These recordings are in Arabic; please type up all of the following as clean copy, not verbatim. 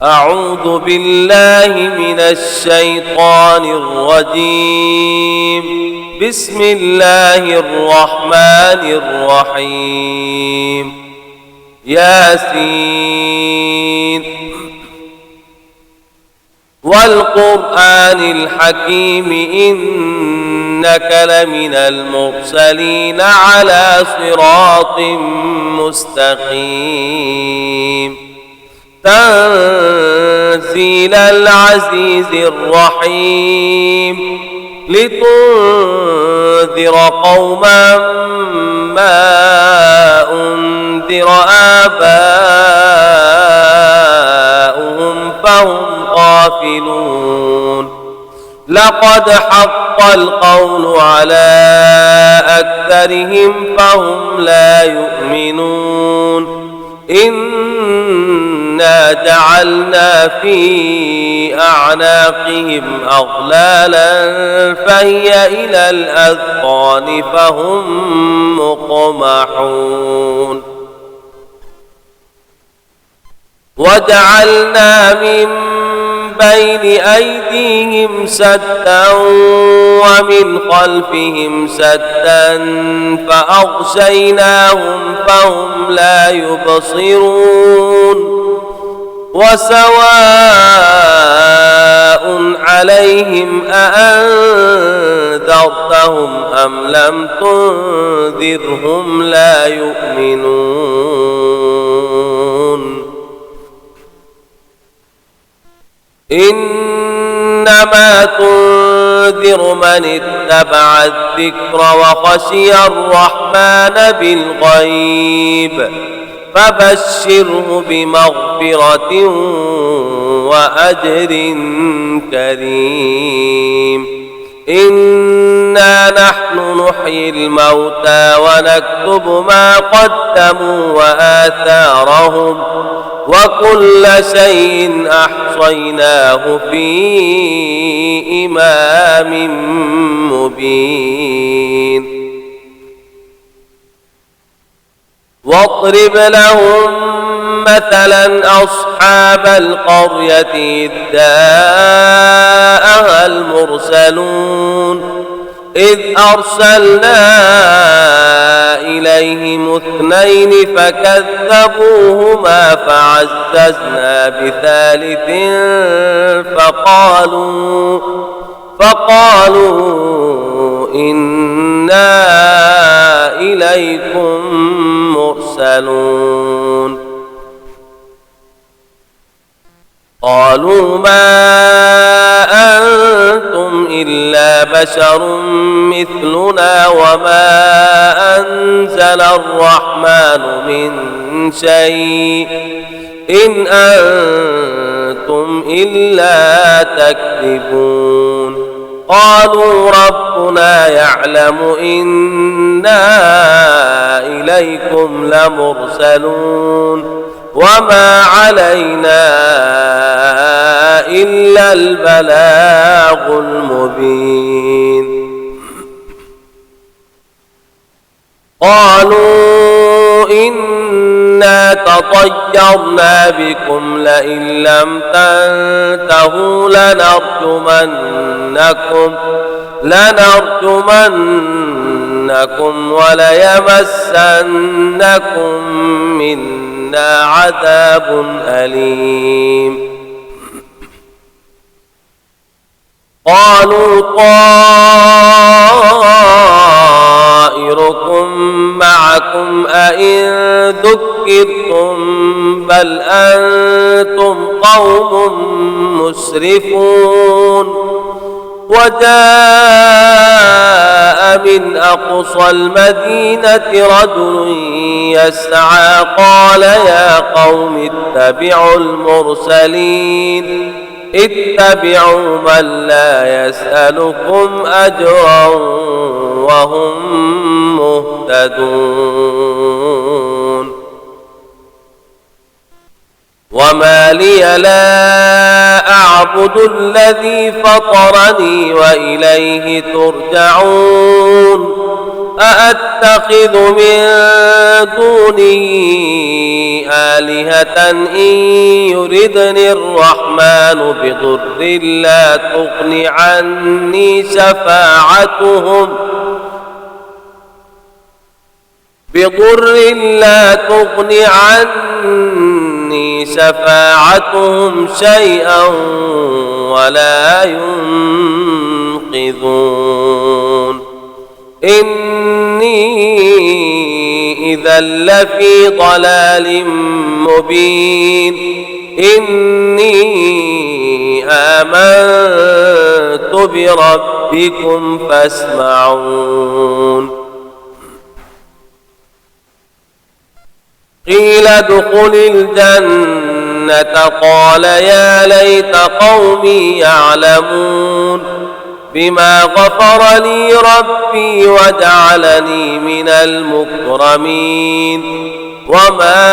أعوذ بالله من الشيطان الرجيم. بسم الله الرحمن الرحيم. ياسين والقرآن الحكيم إنك لمن المرسلين على صراط مستقيم تنزيل العزيز الرحيم لتنذر قوما ما أنذر آباؤهم فهم غافلون لقد حق القول على أكثرهم فهم لا يؤمنون إنا جعلنا في أعناقهم أغلالا فهي إلى الأذقان فهم مقمحون وجعلنا من بين أيديهم سدا ومن خلفهم سدا فأغشيناهم فهم لا يبصرون وسواء عليهم أأنذرتهم أم لم تنذرهم لا يؤمنون إنما تنذر من اتبع الذكر وخشي الرحمن بالغيب فبشره بمغفرة وأجر كريم إنا نحن نحيي الموتى ونكتب ما قدموا وآثارهم وكل شيء أحصيناه في إمام مبين واضرب لهم مثلا أصحاب القرية إذ جاءها المرسلون إذ أرسلنا إليهم اثنين فكذبوهما فعززنا بثالث فقالوا إنا إليكم مرسلون قالوا ما أنتم إلا بشر مثلنا وما أنزل الرحمن من شيء إن أنتم إلا تكذبون قالوا ربنا يعلم إنا إليكم لمرسلون وما علينا إلا البلاغ المبين قالوا إنا تطيرنا بكم لئن لم تنتهوا لنرجمنكم وليمسنكم منا عذاب أليم قالوا طائركم معكم أئن ذكرتم بل أنتم قوم مسرفون وجاء من أقصى المدينة رجل يسعى قال يا قوم اتبعوا المرسلين اتبعوا من لا يسألكم أجرا وهم مهتدون وما لي لا أعبد الذي فطرني وإليه ترجعون أأتخذ من دونه آلهة إن يردني الرحمن بضر لا تغن عني شفاعتهم شيئا ولا ينقذون إني إذا لفي ضلال مبين إني آمنت بربكم فاسمعون قيل ادخل الجنة قال يا ليت قومي يعلمون بما غفر لي ربي وجعلني من المكرمين وما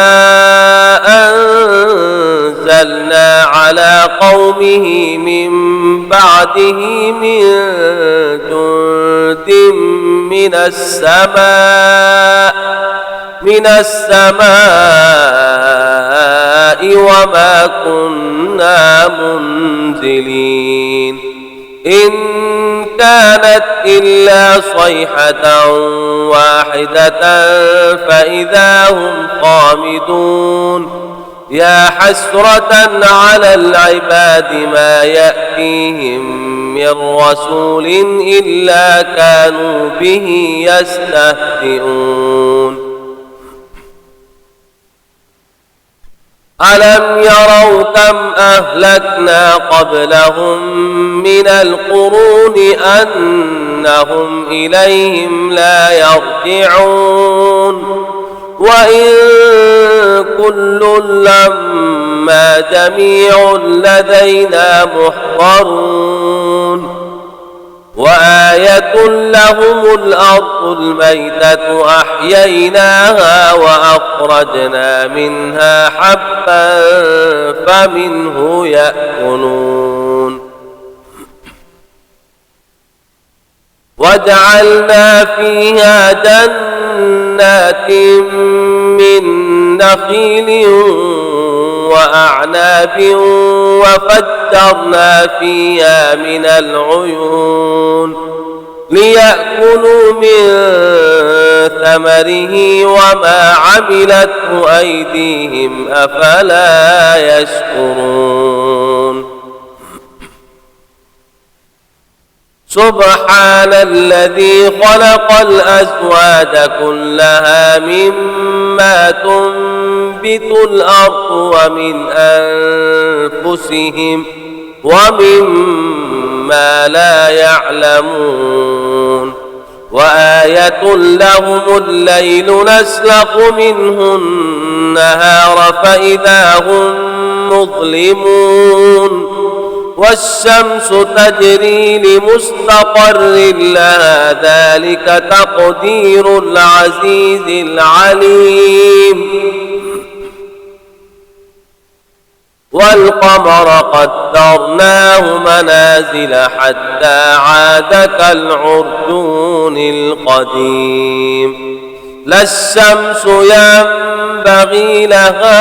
أنزلنا على قومه من بعده من جند من السماء وما كنا منزلين إن كانت إلا صيحة واحدة فإذا هم خامدون يا حسرة على العباد ما يأتيهم من رسول إلا كانوا به يستهزئون ألم يروا كم أهلكنا قبلهم من القرون أنهم إليهم لا يرجعون وإن كل لما جميع لدينا محضرون وآية لهم الأرض الميتة أحييناها وأخرجنا منها حبا فمنه يأكلون وجعلنا فيها جنات من نخيل وأعناب وفجرنا فيها من العيون ليأكلوا من ثمره وما عملته أيديهم أفلا يشكرون سبحان الذي خلق الأزواج كلها مما تنبت الأرض ومن أنفسهم ومما لا يعلمون وآية لهم الليل نسلخ منه النهار فإذا هم مظلمون والشمس تجري لمستقر لها ذلك تقدير العزيز العليم والقمر قدرناه منازل حتى عاد كالعرجون القديم لا الشمس ينبغي لها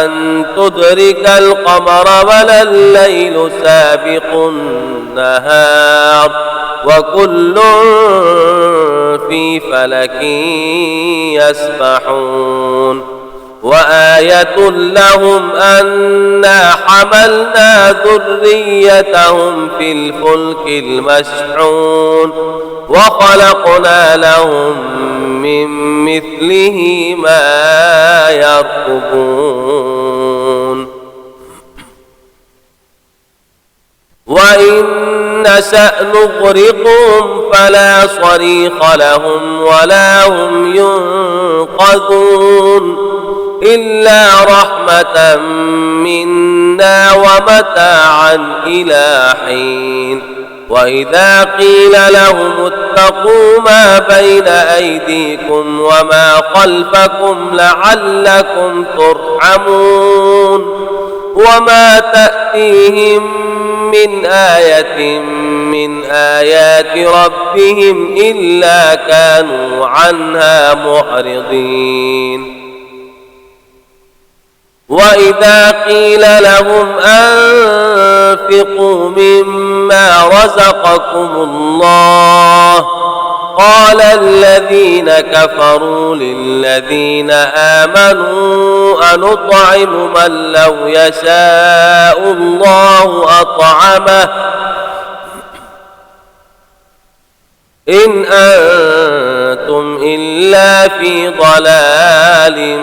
أن تدرك القمر ولا الليل سابق النهار وكل في فلك يسبحون وآية لهم أنا حملنا ذريتهم في الفلك المشحون وخلقنا لهم من مثله ما يركبون وإن نشأ نغرقهم فلا صريخ لهم ولا هم ينقذون إلا رحمة منا ومتاعا إلى حين وإذا قيل لهم اتقوا ما بين أيديكم وما خلفكم لعلكم ترحمون وما تأتيهم من من آية من آيات ربهم إلا كانوا عنها معرضين وإذا قيل لهم أنفقوا مما رزقكم الله قال الذين كفروا للذين آمنوا أنطعم من لو يشاء الله أطعمه إن أنتم إلا في ضلال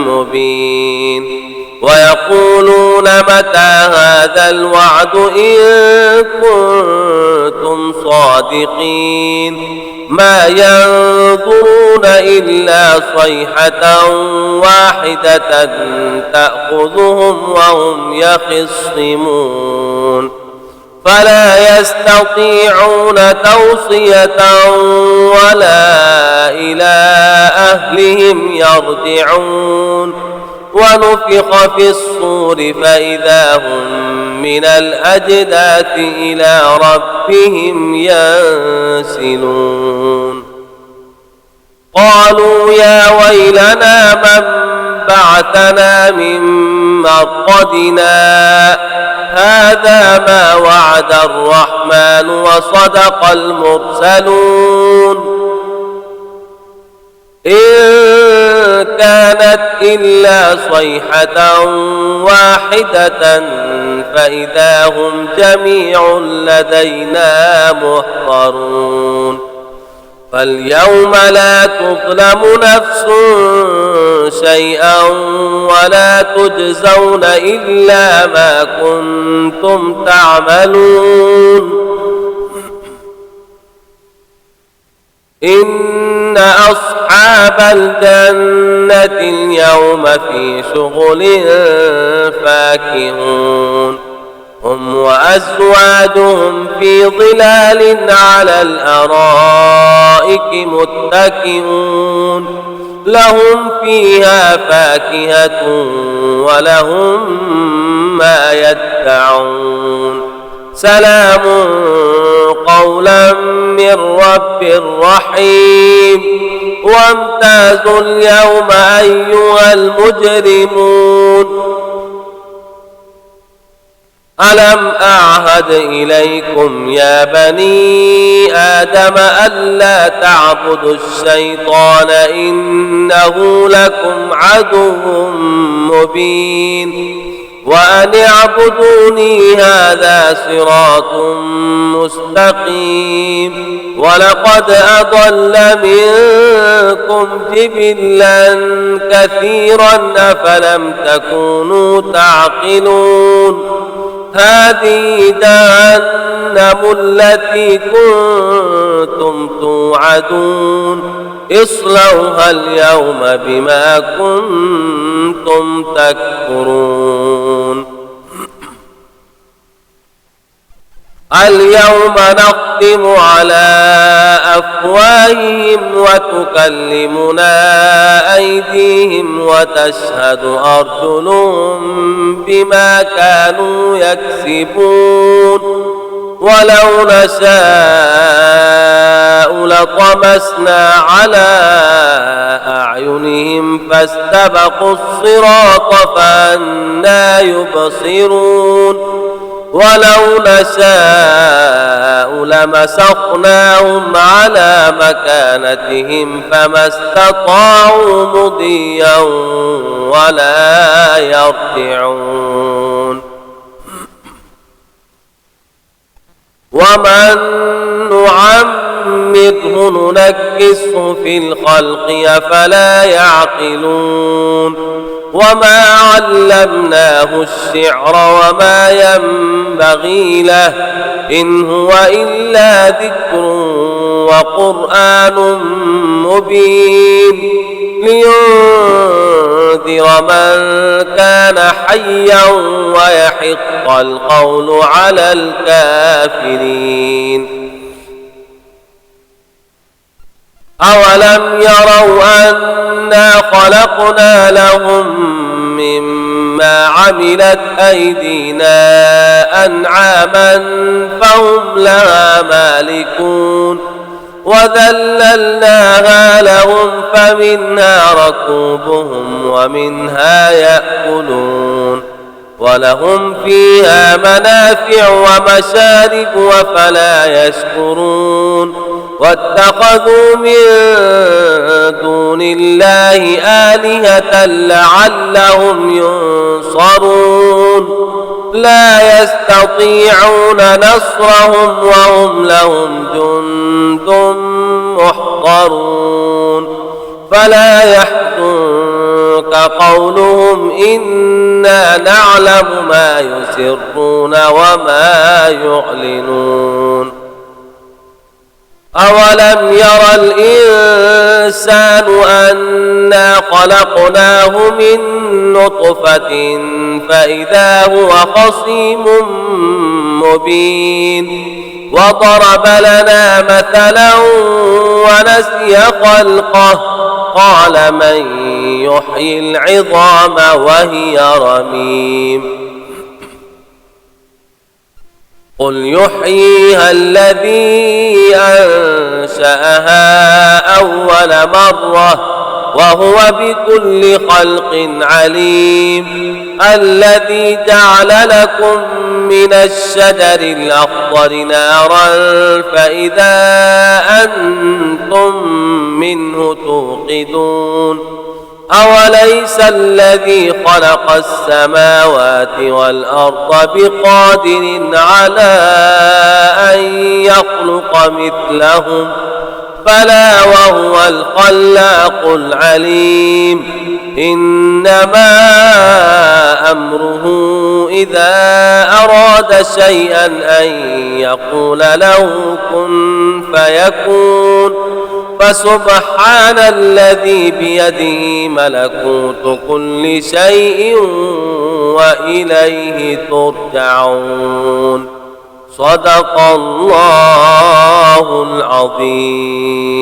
مبين ويقولون متى هذا الوعد إن كنتم صادقين ما ينظرون إلا صيحة واحدة تأخذهم وهم يخصمون فلا يستطيعون توصية ولا إلى أهلهم يرجعون ونفخ في الصور فإذا هم من الأجداث إلى ربهم ينسلون قالوا يا ويلنا من بعثنا من مرقدنا هذا ما وعد الرحمن وصدق المرسلون إن كانت إلا صيحة واحدة فإذا هم جميع لدينا محضرون فاليوم لا تظلم نفس شيئا ولا تجزون إلا ما كنتم تعملون إن أصحاب الجنة اليوم في شغل فاكهون هم وأزواجهم في ظلال على الأرائك متكئون لهم فيها فاكهة ولهم ما يدعون سلام قولا من رب رحيم وامتازوا اليوم أيها المجرمون ألم أعهد إليكم يا بني آدم ألا تعبدوا الشيطان إنه لكم عدو مبين وأن اعبدوني هذا صراط مستقيم ولقد أضل منكم جبلا كثيرا أفلم تكونوا تعقلون هذه جهنم التي كنتم توعدون اصلوها اليوم بما كنتم تكفرون اليوم نختم على أفواههم وتكلمنا أيديهم وتشهد أرجلهم بما كانوا يكسبون ولو نشاء لطمسنا على أعينهم فاستبقوا الصراط فأنى يبصرون ولو نشاء لمسخناهم على مكانتهم فما استطاعوا مضيا ولا يرجعون ومن نعمره ننكسه في الخلق أفلا يعقلون وما علمناه الشعر وما ينبغي له إن هو إلا ذكر وقرآن مبين لينذر من كان حيا ويحق القول على الكافرين أولم يروا أنا خلقنا لهم مما عملت أيدينا أنعاما فهم لها مالكون وذللناها لهم فمنها ركوبهم ومنها يأكلون ولهم فيها منافع ومشارب وفلا يشكرون واتخذوا من دون الله آلهة لعلهم ينصرون لا يستطيعون نصرهم وهم لهم جند محضرون فلا يحزنك قولهم إنا نعلم ما يسرون وما يعلنون أولم ير الإنسان أنا خلقناه من نطفة فإذا هو خصيم مبين وضرب لنا مثلا ونسي خلقه قال من يحيي العظام وهي رميم قل يحييها الذي أنشأها أول مرة وهو بكل خلق عليم الذي جعل لكم من الشجر الأخضر نارا فإذا أنتم منه توقدون أوليس الذي خلق السماوات والأرض بقادر على أن يخلق مثلهم بلى وهو الخلاق العليم إنما أمره إذا أراد شيئا أن يقول له كن فيكون فسبحان الذي بيده ملكوت كل شيء وإليه ترجعون صدق الله العظيم.